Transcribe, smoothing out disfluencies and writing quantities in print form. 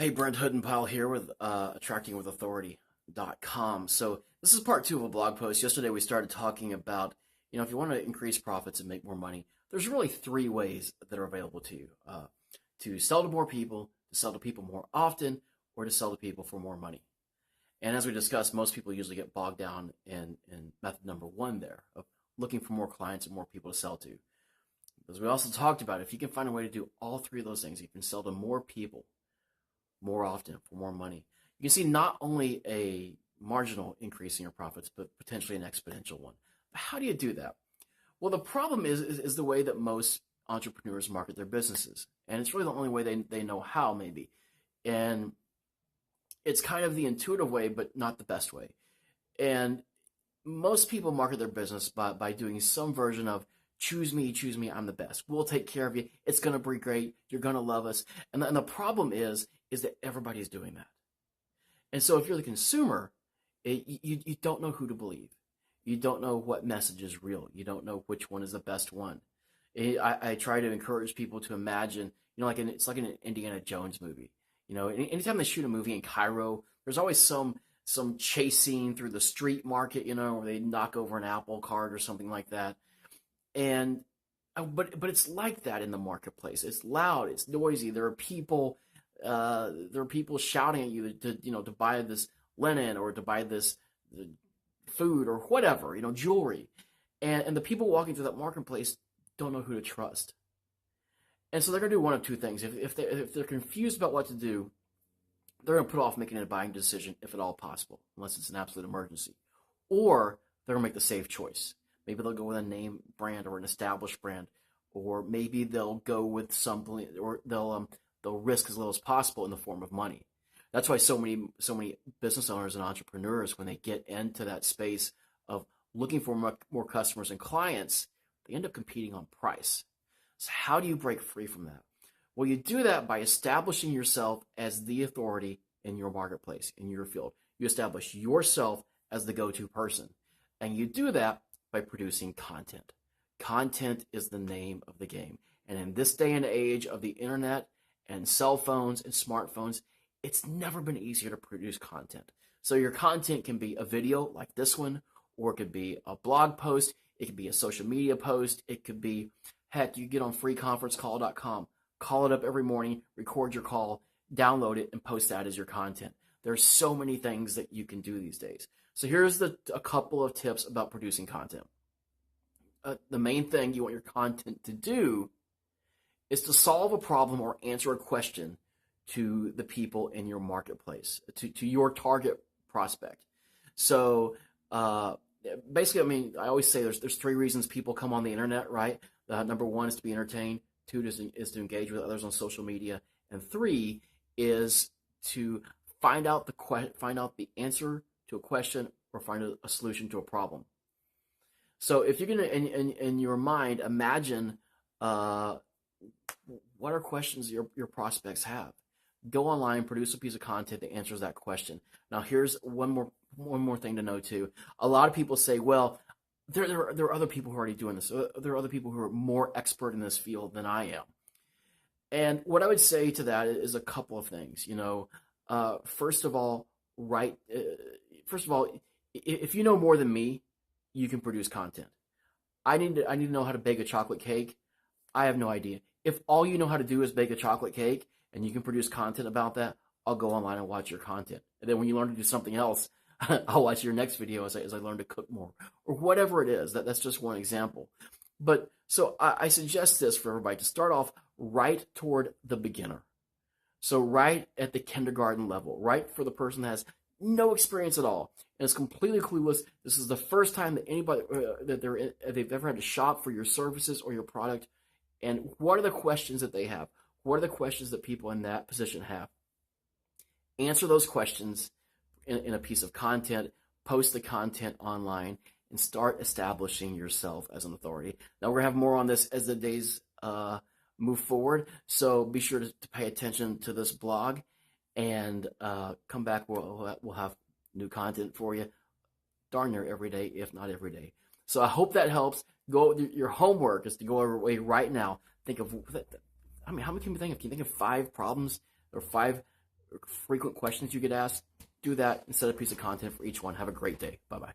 Hey, Brent Hoodenpyle here with attractingwithauthority.com. So this is part two of a blog post. Yesterday we started talking about, if you want to increase profits and make more money, there's really three ways that are available to you. To sell to more people, to sell to people more often, or to sell to people for more money. And as we discussed, most people usually get bogged down in method number one there of looking for more clients and more people to sell to. As we also talked about, if you can find a way to do all three of those things, you can sell to more people more often for more money. You can see not only a marginal increase in your profits, but potentially an exponential one. But how do you do that? Well, the problem is the way that most entrepreneurs market their businesses. And it's really the only way they know how, maybe. And it's kind of the intuitive way, but not the best way. And most people market their business by doing some version of choose me, I'm the best. We'll take care of you. It's going to be great. You're going to love us. And the problem is that everybody's doing that. And so if you're the consumer, you don't know who to believe. You don't know what message is real. You don't know which one is the best one. I try to encourage people to imagine, it's like an Indiana Jones movie. Anytime they shoot a movie in Cairo, there's always some chase scene through the street market, where they knock over an apple cart or something like that. And but it's like that in the marketplace. It's loud, it's noisy. There are people shouting at you to buy this linen or to buy this food or whatever, jewelry. And the people walking through that marketplace don't know who to trust. And so they're going to do one of two things. If they're confused about what to do, they're going to put off making a buying decision if at all possible, unless it's an absolute emergency. Or they're going to make the safe choice. Maybe they'll go with a name brand or an established brand, or maybe they'll go with something, or they'll risk as little as possible in the form of money. That's why so many business owners and entrepreneurs, when they get into that space of looking for more customers and clients, they end up competing on price. So how do you break free from that? Well, you do that by establishing yourself as the authority in your marketplace, in your field. You establish yourself as the go-to person, and you do that by producing content. Content is the name of the game. And in this day and age of the internet and cell phones and smartphones, it's never been easier to produce content. So your content can be a video like this one, or it could be a blog post, it could be a social media post, it could be, heck, you get on freeconferencecall.com, call it up every morning, record your call, download it, and post that as your content. There's so many things that you can do these days. So here's a couple of tips about producing content. The main thing you want your content to do is to solve a problem or answer a question to the people in your marketplace, to your target prospect. So basically, I always say there's three reasons people come on the internet, right? Number one is to be entertained. Two is to engage with others on social media. And three is to find out the answer to a question or find a solution to a problem. So if you're going to, in your mind, imagine what are questions your prospects have. Go online, produce a piece of content that answers that question. Now, here's one more thing to know too. A lot of people say, well, there are other people who are already doing this. There are other people who are more expert in this field than I am. And what I would say to that is a couple of things. First of all, if you know more than me, you can produce content. I need to know how to bake a chocolate cake. I have no idea. If all you know how to do is bake a chocolate cake and you can produce content about that, I'll go online and watch your content. And then when you learn to do something else, I'll watch your next video as I learn to cook more, or whatever it is. That's just one example. But so I suggest this for everybody to start off right toward the beginner. So right at the kindergarten level, right for the person that has no experience at all and is completely clueless. This is the first time that anybody they've ever had to shop for your services or your product. And what are the questions that they have? What are the questions that people in that position have? Answer those questions in a piece of content, post the content online, and start establishing yourself as an authority. Now, we're going to have more on this as the days move forward, so be sure to pay attention to this blog and come back. We'll have new content for you darn near every day, if not every day. So I hope that helps. Your homework is to go away right now. Think of, how many can you think of? Can you think of 5 problems or 5 frequent questions you get asked, do that and set a piece of content for each one. Have a great day. Bye bye.